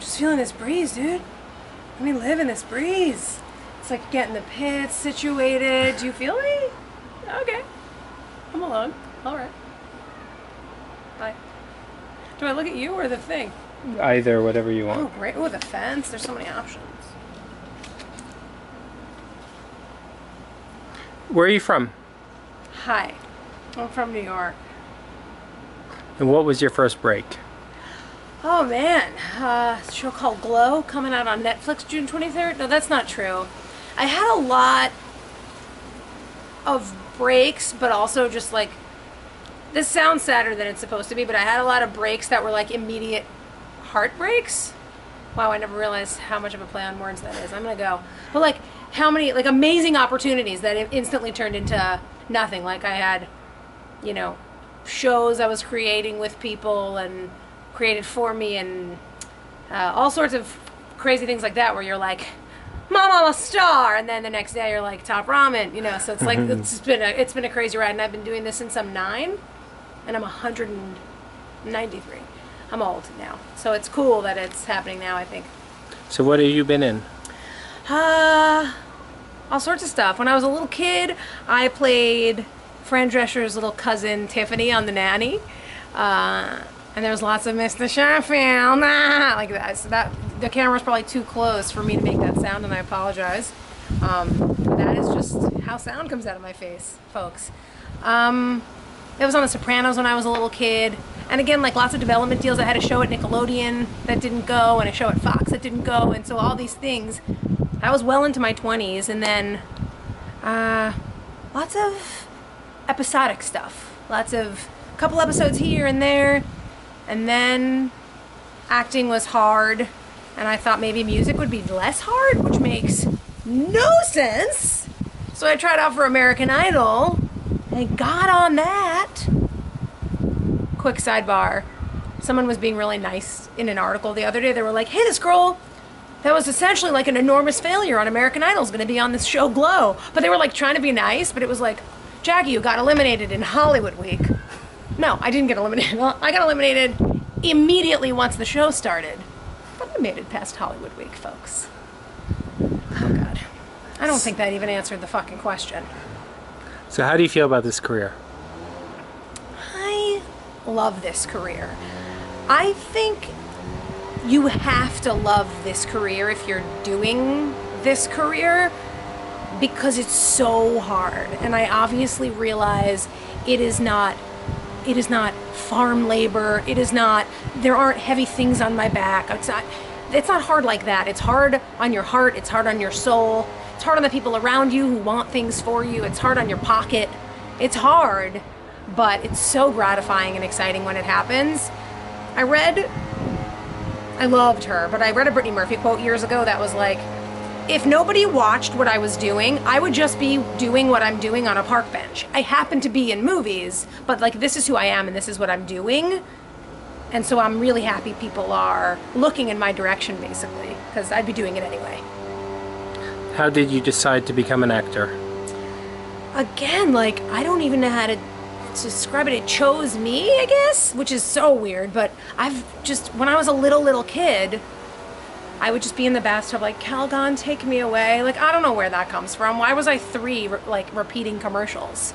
Just feeling this breeze, dude. Let me live in this breeze. It's like getting the pits situated. Do you feel me? Okay. I'm alone. All right. Bye. Do I look at you or the thing? Either, whatever you want. Oh, great. Oh, the fence. There's so many options. Where are you from? Hi. I'm from New York. And what was your first break? Oh, man. A show called Glow coming out on Netflix June 23rd. No, that's not true. I had a lot of breaks, but also just like, this sounds sadder than it's supposed to be, but I had a lot of breaks that were like immediate heartbreaks. Wow, I never realized how much of a play on words that is. I'm gonna go. But like, how many like amazing opportunities that instantly turned into nothing. Like I had, you know, shows I was creating with people and created for me, and all sorts of crazy things like that where you're like, Mom, I'm a star, and then the next day you're like top ramen, you know. So it's like it's been a crazy ride, and I've been doing this since I'm 9, and I'm 193. I'm old now, so it's cool that it's happening now, I think. So what have you been in? All sorts of stuff. When I was a little kid, I played Fran Drescher's little cousin Tiffany on The Nanny, and there was lots of Mr. Sheffield, like that. So that the camera's probably too close for me to make that sound, and I apologize. That is just how sound comes out of my face, folks. It was on The Sopranos when I was a little kid. And again, like lots of development deals. I had a show at Nickelodeon that didn't go, and a show at Fox that didn't go, and so all these things. I was well into my 20s, and then lots of episodic stuff. Lots of couple episodes here and there, and then acting was hard, and I thought maybe music would be less hard, which makes no sense. So I tried out for American Idol, and got on that. Quick sidebar. Someone was being really nice in an article the other day. They were like, hey, this girl that was essentially like an enormous failure on American Idol is going to be on this show Glow. But they were like trying to be nice, but it was like, Jackie, you got eliminated in Hollywood Week. No, I didn't get eliminated. I got eliminated immediately once the show started. But I made it past Hollywood Week, folks. Oh, God. I don't think that even answered the fucking question. So how do you feel about this career? I love this career. I think you have to love this career if you're doing this career, because it's so hard. And I obviously realize it is not farm labor. It is not, there aren't heavy things on my back. It's not hard like that. It's hard on your heart. It's hard on your soul. It's hard on the people around you who want things for you. It's hard on your pocket. It's hard, but it's so gratifying and exciting when it happens. I loved her, but I read a Brittany Murphy quote years ago that was like, if nobody watched what I was doing, I would just be doing what I'm doing on a park bench. I happen to be in movies, but like this is who I am and this is what I'm doing. And so I'm really happy people are looking in my direction, basically, because I'd be doing it anyway. How did you decide to become an actor? Again, like, I don't even know how to describe it. It chose me, I guess, which is so weird, but I've just, when I was a little kid, I would just be in the bathtub like, Calgon, take me away. Like, I don't know where that comes from. Why was I 3, like, repeating commercials?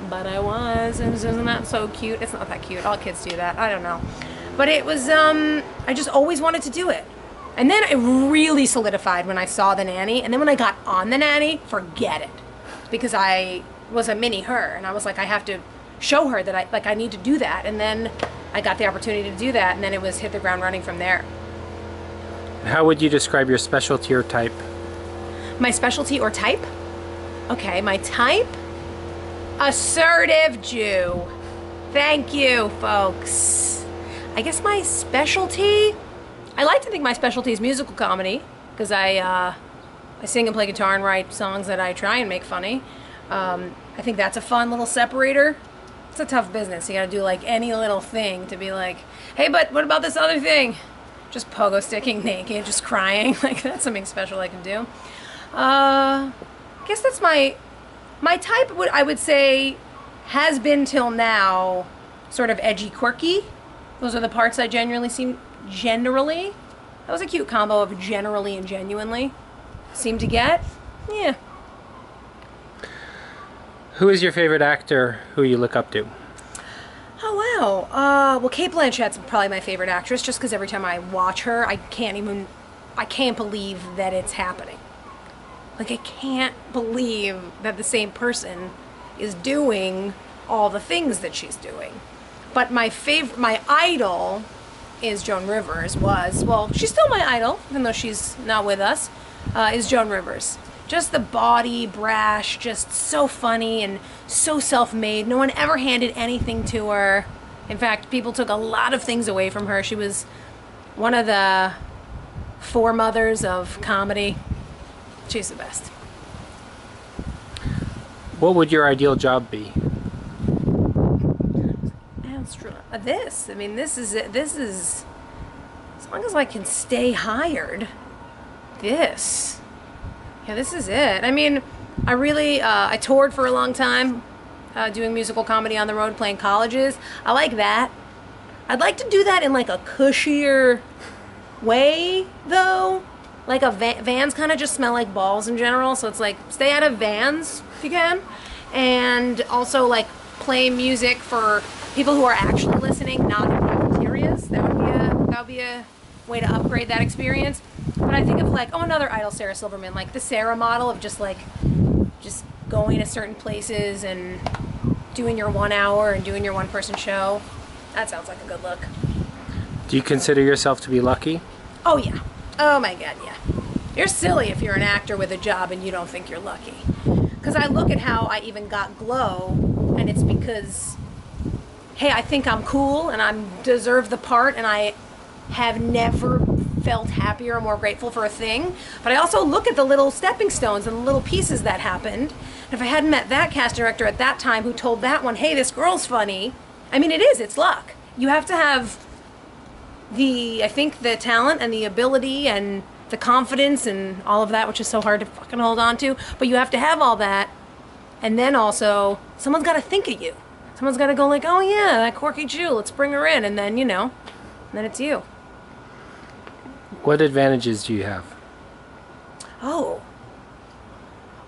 But I was, and isn't that so cute? It's not that cute. All kids do that. I don't know. But it was, I just always wanted to do it. And then it really solidified when I saw The Nanny. And then when I got on The Nanny, forget it. Because I was a mini her. And I was like, I have to show her that I need to do that. And then I got the opportunity to do that. And then it was hit the ground running from there. How would you describe your specialty or type? My specialty or type? Okay, my type? Assertive Jew. Thank you, folks. I guess my specialty? I like to think my specialty is musical comedy, because I sing and play guitar and write songs that I try and make funny. I think that's a fun little separator. It's a tough business. You gotta do like any little thing to be like, hey, but what about this other thing? Just pogo sticking naked, just crying. Like, that's something special I can do. I guess that's my type, I would say, has been till now sort of edgy, quirky. Those are the parts I generally That was a cute combo of generally and genuinely. Seemed to get, yeah. Who is your favorite actor who you look up to? Oh wow. Well, Cate Blanchett's probably my favorite actress, just because every time I watch her, I can't believe that it's happening. Like, I can't believe that the same person is doing all the things that she's doing. But my idol is Joan Rivers. Well, she's still my idol, even though she's not with us, is Joan Rivers. Just the body, brash, just so funny and so self-made. No one ever handed anything to her. In fact, people took a lot of things away from her. She was one of the foremothers of comedy. She's the best. What would your ideal job be? This. I mean, this is it. This is, as long as I can stay hired, this. Yeah, this is it. I mean, I toured for a long time, doing musical comedy on the road, playing colleges. I like that. I'd like to do that in like a cushier way, though. Like vans kind of just smell like balls in general, so it's like, stay out of vans if you can. And also like play music for people who are actually listening, not in cafeterias. That would be a way to upgrade that experience. But I think of like, another idol, Sarah Silverman, like the Sarah model of just going to certain places and doing your 1 hour and doing your one-person show. That sounds like a good look. Do you consider yourself to be lucky? Oh yeah. Oh my God, yeah. You're silly if you're an actor with a job and you don't think you're lucky. Because I look at how I even got Glow, and it's because, hey, I think I'm cool and I deserve the part, and I have never felt happier or more grateful for a thing. But I also look at the little stepping stones and the little pieces that happened. And if I hadn't met that cast director at that time who told that one, hey, this girl's funny, I mean, it's luck. You have to have I think the talent and the ability and the confidence and all of that, which is so hard to fucking hold on to, but you have to have all that. And then also, someone's got to think of you. Someone's got to go like, oh yeah, that quirky Jew, let's bring her in. And then, then it's you. What advantages do you have? Oh.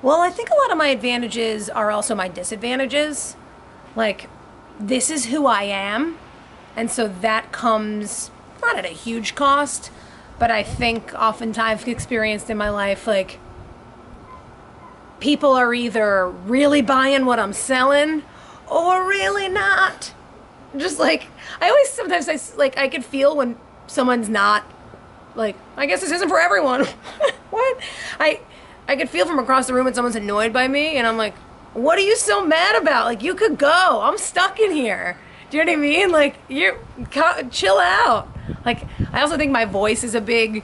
Well, I think a lot of my advantages are also my disadvantages. Like, this is who I am. And so that comes not at a huge cost, but I think oftentimes I've experienced in my life, like, people are either really buying what I'm selling or really not. Just like, sometimes I can feel when someone's not, like, I guess this isn't for everyone. What? I could feel from across the room when someone's annoyed by me, and I'm like, what are you so mad about? Like, you could go. I'm stuck in here. Do you know what I mean? Like, chill out. Like, I also think my voice is a big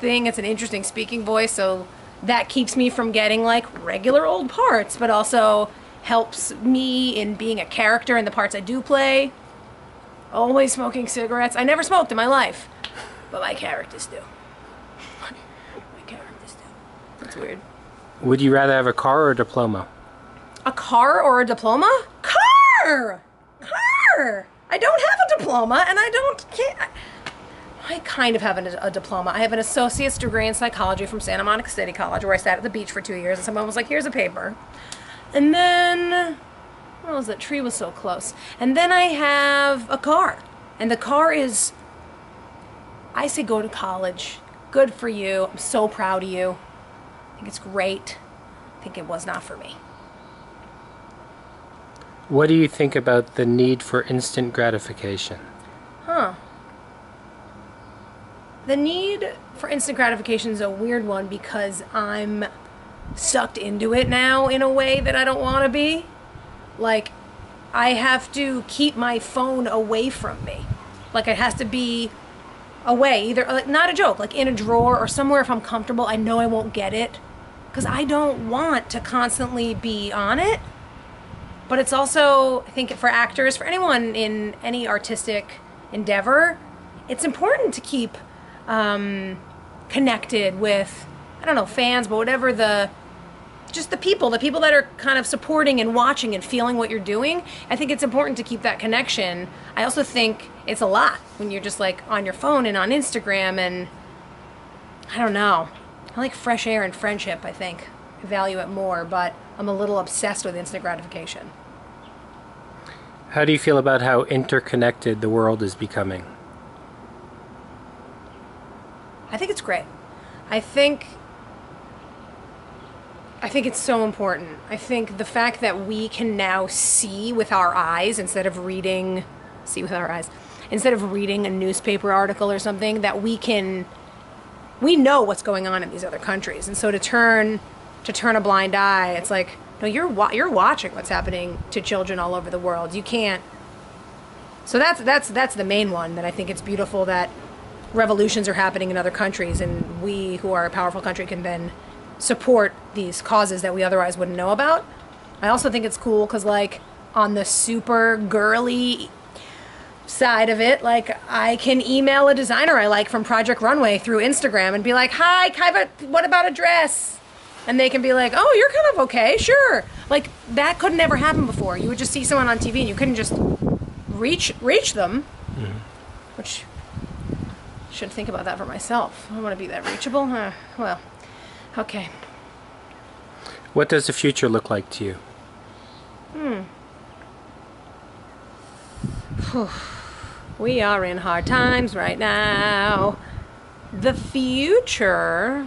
thing. It's an interesting speaking voice, so that keeps me from getting, like, regular old parts, but also helps me in being a character in the parts I do play. Always smoking cigarettes. I never smoked in my life, but my characters do. My characters do. That's weird. Would you rather have a car or a diploma? A car or a diploma? Car! I don't have a diploma, and I kind of have a diploma. I have an associate's degree in psychology from Santa Monica City College, where I sat at the beach for 2 years, and someone was like, here's a paper. And then, what was that? Tree was so close. And then I have a car. And the car is, I say go to college. Good for you. I'm so proud of you. I think it's great. I think it was not for me. What do you think about the need for instant gratification? The need for instant gratification is a weird one because I'm sucked into it now in a way that I don't want to be. Like, I have to keep my phone away from me. Like, it has to be away, either, like, not a joke, like in a drawer or somewhere if I'm comfortable. I know I won't get it because I don't want to constantly be on it. But it's also, I think, for actors, for anyone in any artistic endeavor, it's important to keep connected with, I don't know, fans, but whatever the people that are kind of supporting and watching and feeling what you're doing. I think it's important to keep that connection. I also think it's a lot when you're just like on your phone and on Instagram, and I don't know. I like fresh air and friendship, I think. I value it more, but I'm a little obsessed with instant gratification. How do you feel about how interconnected the world is becoming? I think it's great. I think it's so important. I think the fact that we can now see with our eyes instead of reading a newspaper article or something, that we know what's going on in these other countries. And so to turn a blind eye, it's like, no, you're watching what's happening to children all over the world. You can't. So that's the main one, that I think it's beautiful that revolutions are happening in other countries, and we, who are a powerful country, can then support these causes that we otherwise wouldn't know about. I also think it's cool because, like, on the super girly side of it, like, I can email a designer I like from Project Runway through Instagram and be like, hi, Kaiva, what about a dress? And they can be like, oh, you're kind of okay, sure. Like, that could never happen before. You would just see someone on TV and you couldn't just reach them, which I should think about that for myself. I want to be that reachable. Well, okay. What does the future look like to you? We are in hard times right now. The future,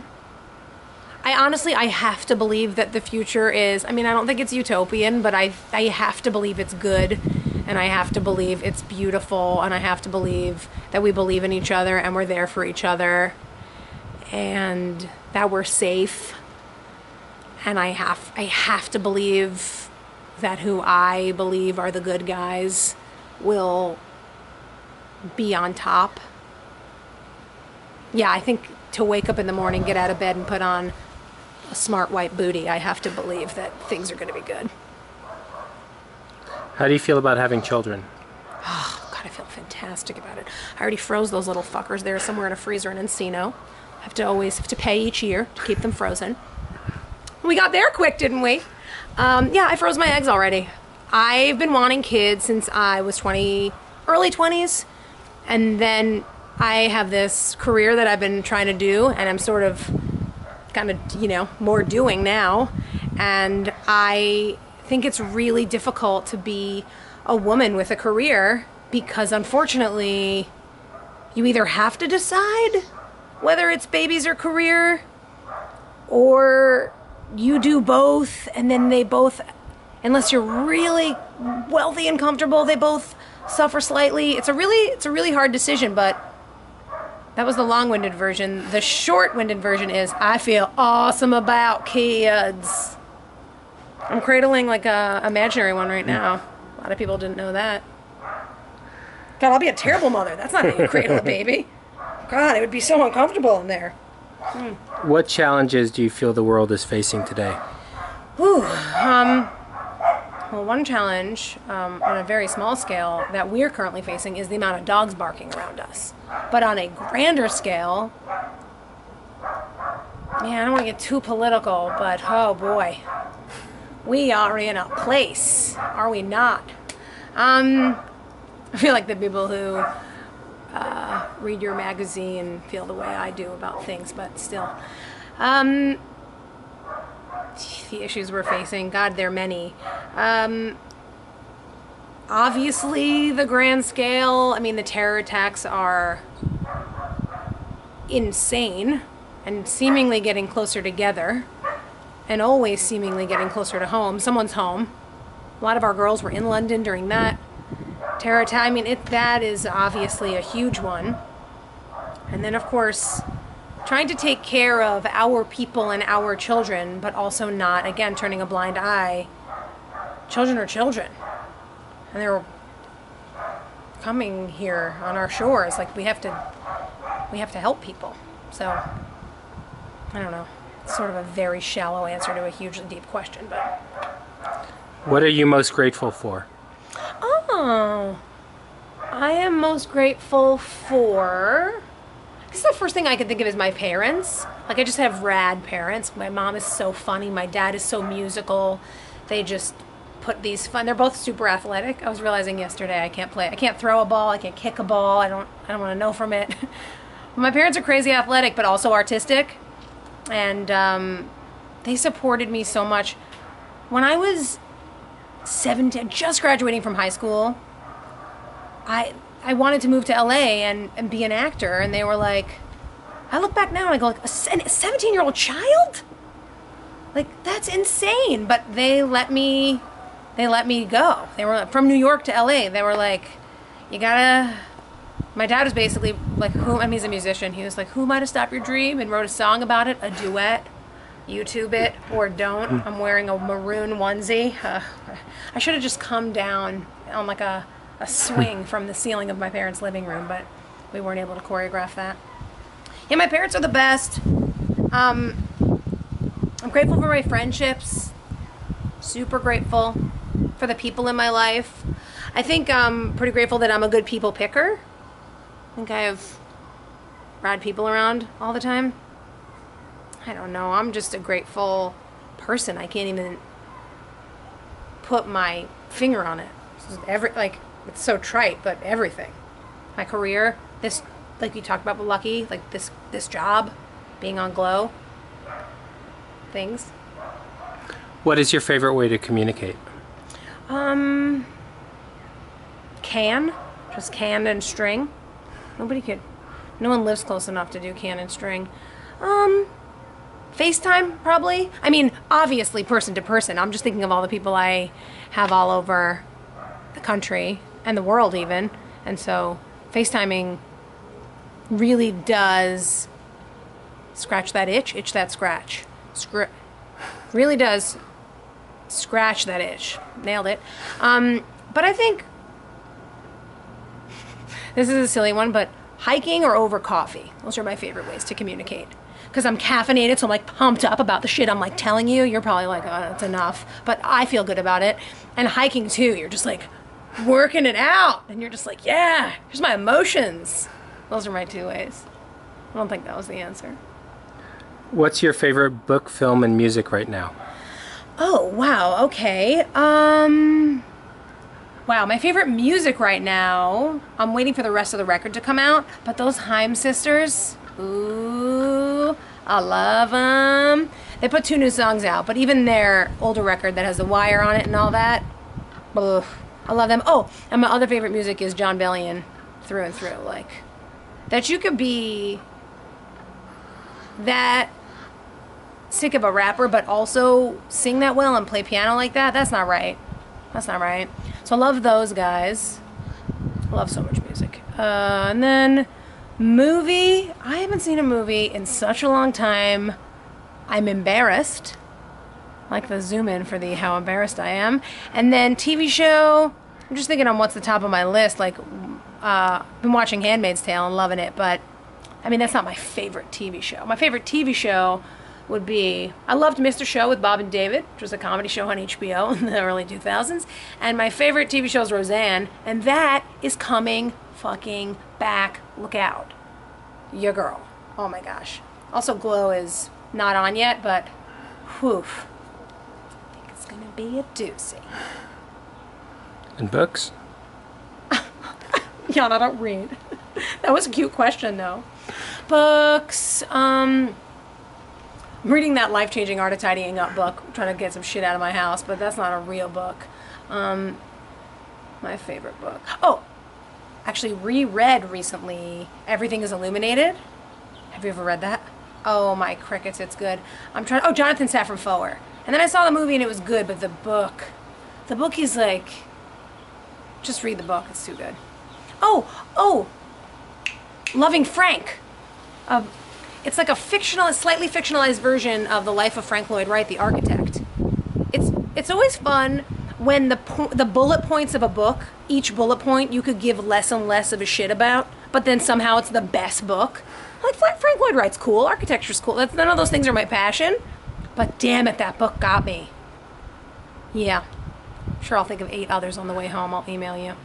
I have to believe that the future is, I don't think it's utopian, but I have to believe it's good, and I have to believe it's beautiful, and I have to believe that we believe in each other and we're there for each other, and that we're safe. And I have to believe that who I believe are the good guys will be on top. Yeah, I think to wake up in the morning, get out of bed, and put on a smart white booty, I have to believe that things are going to be good. How do you feel about having children? Oh, God, I feel fantastic about it. I already froze those little fuckers there somewhere in a freezer in Encino. Have to pay each year to keep them frozen. We got there quick, didn't we? Yeah, I froze my eggs already. I've been wanting kids since I was early 20s. And then I have this career that I've been trying to do, and I'm sort of kind of, more doing now. And I think it's really difficult to be a woman with a career because, unfortunately, you either have to decide whether it's babies or career, or you do both, and then they both, unless you're really wealthy and comfortable, they both suffer slightly. It's a really hard decision, but that was the long-winded version. The short-winded version is, I feel awesome about kids. I'm cradling like a imaginary one right now. A lot of people didn't know that. God, I'll be a terrible mother. That's not how you cradle a baby. God, it would be so uncomfortable in there. What challenges do you feel the world is facing today? Well, one challenge on a very small scale that we're currently facing is the amount of dogs barking around us. But on a grander scale, I don't want to get too political, but oh boy, we are in a place, are we not? I feel like the people who read your magazine feel the way I do about things, but still. The issues we're facing, God, they're many. Obviously, the grand scale, the terror attacks are insane and seemingly getting closer together, and always seemingly getting closer to home. Someone's home. A lot of our girls were in London during that terror attack. That is obviously a huge one. And then, of course, trying to take care of our people and our children, but also not, again, turning a blind eye. Children are children. And they're coming here on our shores. Like, we have to help people. So, I don't know. It's sort of a very shallow answer to a hugely deep question, but... What are you most grateful for? Oh, I am most grateful for... I guess the first thing I can think of is my parents. Like, I just have rad parents. My mom is so funny. My dad is so musical. They just put these fun... They're both super athletic. I was realizing yesterday I can't throw a ball. I can't kick a ball. I don't want to know from it. My parents are crazy athletic, but also artistic. And they supported me so much. When I was 17, just graduating from high school, I wanted to move to LA and be an actor. And they were like, I look back now and I go, like, a 17-year-old child? Like, that's insane. But they let me go. They were from New York to LA. They were like, you gotta... My dad was basically like, he's a musician. He was like, who am I to stop your dream? And wrote a song about it, a duet. YouTube it or don't. I'm wearing a maroon onesie. I should have just come down on like a swing from the ceiling of my parents' living room, but we weren't able to choreograph that. Yeah, my parents are the best. I'm grateful for my friendships. Super grateful for the people in my life. I think I'm pretty grateful that I'm a good people picker. I think I have rad people around all the time. I don't know. I'm just a grateful person. I can't even put my finger on it. It's so trite, but everything. My career, this, like you talked about with Lucky, like this job, being on Glow, things. What is your favorite way to communicate? Just can and string. No one lives close enough to do can and string. FaceTime, probably. I mean, obviously person to person. I'm just thinking of all the people I have all over the country and the world even. And so FaceTiming really does scratch that itch that scratch. Really does scratch that itch. Nailed it. But I think, this is a silly one, but hiking or over coffee. Those are my favorite ways to communicate. Because I'm caffeinated, so I'm like pumped up about the shit I'm like telling you. You're probably like, oh, that's enough. But I feel good about it. And hiking too, you're just like working it out. And you're just like, yeah, here's my emotions. Those are my two ways. I don't think that was the answer. What's your favorite book, film, and music right now? Oh, wow, okay. Wow, my favorite music right now, I'm waiting for the rest of the record to come out, but those Haim sisters, ooh, I love them. They put 2 new songs out, but even their older record that has The Wire on it and all that, ugh, I love them. Oh, and my other favorite music is Jon Bellion, through and through. Like, that you could be that sick of a rapper, but also sing that well and play piano like that, that's not right. That's not right. So I love those guys. I love so much music. And then movie. I haven't seen a movie in such a long time. I'm embarrassed. I like the zoom in for the how embarrassed I am. And then TV show. I'm just thinking on what's the top of my list. Like, been watching Handmaid's Tale and loving it, but I mean that's not my favorite TV show. My favorite TV show would be, I loved Mr. Show with Bob and David, which was a comedy show on HBO in the early 2000s. And my favorite TV show is Roseanne, and that is coming fucking back. Look out. Your girl. Oh my gosh. Also, Glow is not on yet, but whew. I think it's gonna be a doozy. And books? Jan, I don't read. That was a cute question, though. Books, I'm reading that Life-Changing Art of Tidying Up book. I'm trying to get some shit out of my house, but that's not a real book. My favorite book. Oh, actually reread recently Everything is Illuminated. Have you ever read that? Oh, my crickets, it's good. Oh, Jonathan Safran Foer. And then I saw the movie and it was good, but the book is like, just read the book, it's too good. Oh, Loving Frank. It's like a slightly fictionalized version of the life of Frank Lloyd Wright, the architect. It's always fun when the bullet points of a book, each bullet point you could give less and less of a shit about, but then somehow it's the best book. Like, Frank Lloyd Wright's cool, architecture's cool. None of those things are my passion, but damn it, that book got me. Yeah. Sure, I'll think of 8 others on the way home. I'll email you.